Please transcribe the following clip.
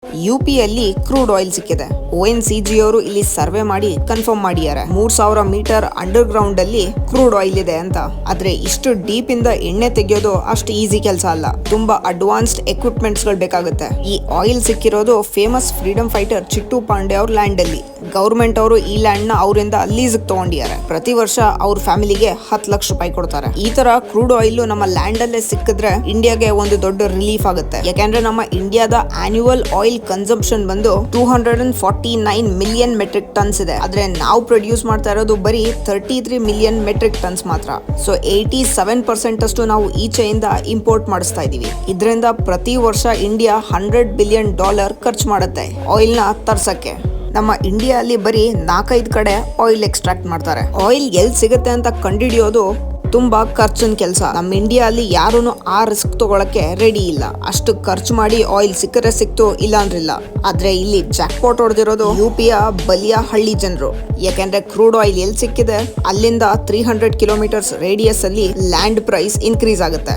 ಯುಪಿಯಲ್ಲಿ crude oil ಸಿಕ್ಕಿದೆ. ONGC ಅವರು ಇಲ್ಲಿ ಸರ್ವೆ ಮಾಡಿ ಕನ್ಫರ್ಮ್ ಮಾಡಿದ್ದಾರೆ 3000 ಮೀಟರ್ ಅಂಡರ್ ಗ್ರೌಂಡ್ ಅಲ್ಲಿ ಕ್ರೂಡ್ ಆಯಿಲ್ ಇದೆ ಅಂತ. ಆದ್ರೆ ಇಷ್ಟು ಡೀಪ್ ಇಂದ ಎಣ್ಣೆ ತೆಗೆಯೋದು ಅಷ್ಟು ಈಸಿ ಕೆಲಸ ಅಲ್ಲ. ತುಂಬಾ ಅಡ್ವಾನ್ಸ್ಡ್ ಎಕ್ವಿಪ್ಮೆಂಟ್ಸ್ ಗಳು ಬೇಕಾಗುತ್ತೆ. ಈ ಆಯಿಲ್ ಸಿಕ್ಕಿರೋದು famous freedom fighter Chittu Pandey ಅವ್ರ ಲ್ಯಾಂಡ್ ಅಲ್ಲಿ. ಗವರ್ಮೆಂಟ್ ಅವರು ಈ ಲ್ಯಾಂಡ್ ನ ಅವರಿಂದ ಲೀಸ್ ತಗೊಂಡಿದ್ದಾರೆ. ಪ್ರತಿ ವರ್ಷ ಅವ್ರ ಫ್ಯಾಮಿಲಿಗೆ 10 ಲಕ್ಷ ರೂಪಾಯಿ ಕೊಡ್ತಾರೆ. ಈ ತರ ಕ್ರೂಡ್ ಆಯಿಲ್ ನಮ್ಮ ಲ್ಯಾಂಡ್ ಅಲ್ಲೇ ಸಿಕ್ಕಿದ್ರೆ ಇಂಡಿಯಾಗೆ ಒಂದು ದೊಡ್ಡ ರಿಲೀಫ್ ಆಗುತ್ತೆ. ಯಾಕಂದ್ರೆ ನಮ್ಮ ಇಂಡಿಯಾದ ಆನ್ಯುವಲ್ ಆಯಿಲ್ ಕನ್ಸಂಪ್ಷನ್ ಬಂದು 249 ಮಿಲಿಯನ್ ಮೆಟ್ರಿಕ್ ಟನ್ಸ್ ಇದೆ. ಆದ್ರೆ ನಾವು ಪ್ರೊಡ್ಯೂಸ್ ಮಾಡ್ತಾ ಇರೋದು ಬರೀ 33 ಮಿಲಿಯನ್ ಮೆಟ್ರಿಕ್ ಟನ್ಸ್ ಮಾತ್ರ. ಸೊ 87% ಅಷ್ಟು ನಾವು ಈಚೆಯಿಂದ ಇಂಪೋರ್ಟ್ ಮಾಡಿಸ್ತಾ ಇದೀವಿ. ಇದರಿಂದ ಪ್ರತಿ ವರ್ಷ ಇಂಡಿಯಾ $100 ಬಿಲಿಯನ್ ಖರ್ಚು ಮಾಡುತ್ತೆ ಆಯಿಲ್ ನ ತರ್ಸಕ್ಕೆ. ನಮ್ಮ ಇಂಡಿಯಾ ಅಲ್ಲಿ ಬರೀ 4-5 ಕಡೆ ಆಯಿಲ್ ಎಕ್ಸ್ಟ್ರಾಕ್ಟ್ ಮಾಡ್ತಾರೆ. ಆಯಿಲ್ ಎಲ್ಲಿ ಸಿಗುತ್ತೆ ಅಂತ ಕಂಡುಹಿಡಿಯೋದು ತುಂಬಾ ಖರ್ಚಿನ ಕೆಲಸ. ನಮ್ಮ ಇಂಡಿಯಾ ಅಲ್ಲಿ ಯಾರೂ ಆ ರಿಸ್ಕ್ ತಗೊಳಕ್ಕೆ ರೆಡಿ ಇಲ್ಲ. ಅಷ್ಟು ಖರ್ಚು ಮಾಡಿ ಆಯಿಲ್ ಸಿಕ್ಕರೆ ಸಿಕ್ತು, ಇಲ್ಲ ಅಂದ್ರಿಲ್ಲ. ಆದ್ರೆ ಇಲ್ಲಿ ಜಾಕ್ಪಾಟ್ ಹೊಡೆದಿರೋದು ಯುಪಿಯ ಬಲಿಯಾ ಹಳ್ಳಿ ಜನರು. ಯಾಕೆಂದ್ರೆ ಕ್ರೂಡ್ ಆಯಿಲ್ ಎಲ್ಲಿ ಸಿಕ್ಕಿದೆ ಅಲ್ಲಿಂದ 300 ಕಿಲೋಮೀಟರ್ಸ್ ರೇಡಿಯಸ್ ಅಲ್ಲಿ ಲ್ಯಾಂಡ್ ಪ್ರೈಸ್ ಇನ್ಕ್ರೀಸ್ ಆಗುತ್ತೆ.